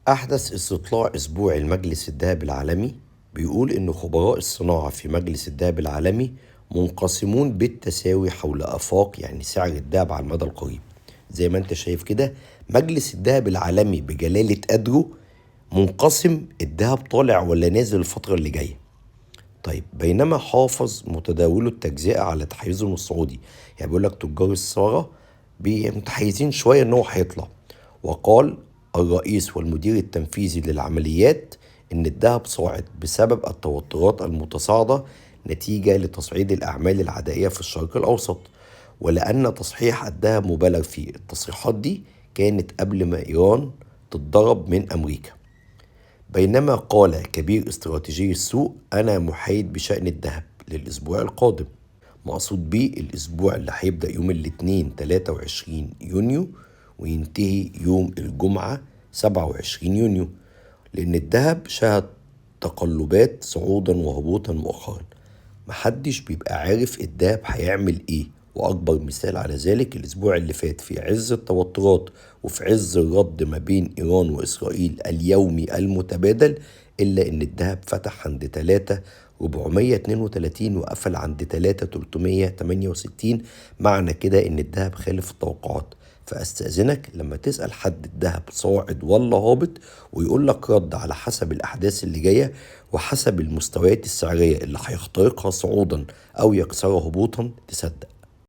أحدث استطلاع أسبوعي لمجلس الذهب العالمي بيقول إن خبراء الصناعة في مجلس الذهب العالمي منقسمون بالتساوي حول آفاق يعني سعر الذهب على المدى القريب. زي ما أنت شايف كده، مجلس الذهب العالمي بجلالة قدره منقسم، الذهب طالع ولا نازل الفترة اللي جاية. طيب، بينما حافظ متداولو التجزئة على تحيزهم الصعودي، يعني بيقول لك تجار الثراء متحيزين شوية إن هو هيطلع. وقال الرئيس والمدير التنفيذي للعمليات إن الذهب صاعد بسبب التوترات المتصاعدة نتيجة لتصعيد الأعمال العدائية في الشرق الأوسط، ولأن تصحيح الذهب مبالغ فيه. التصريحات دي كانت قبل ما إيران تتضرب من أمريكا. بينما قال كبير استراتيجي السوق: أنا محايد بشأن الذهب للأسبوع القادم. مقصود بيه الأسبوع اللي هيبدأ يوم الاثنين 23 يونيو وينتهي يوم الجمعة 27 يونيو، لأن الذهب شهد تقلبات صعودا وهبوطا مؤخرا. محدش بيبقى عارف الدهب هيعمل ايه. واكبر مثال على ذلك الاسبوع اللي فات في عز التوترات وفي عز الرد ما بين ايران واسرائيل اليومي المتبادل، الا ان الدهب فتح عند 3,432 وقفل عند 3,368. معنى كده ان الدهب خالف التوقعات. فاستأذنك لما تسأل حد الدهب صاعد ولا هابط ويقول لك رد على حسب الأحداث اللي جاية وحسب المستويات السعرية اللي هيخترقها صعودا أو يكسرها هبوطا، تصدق.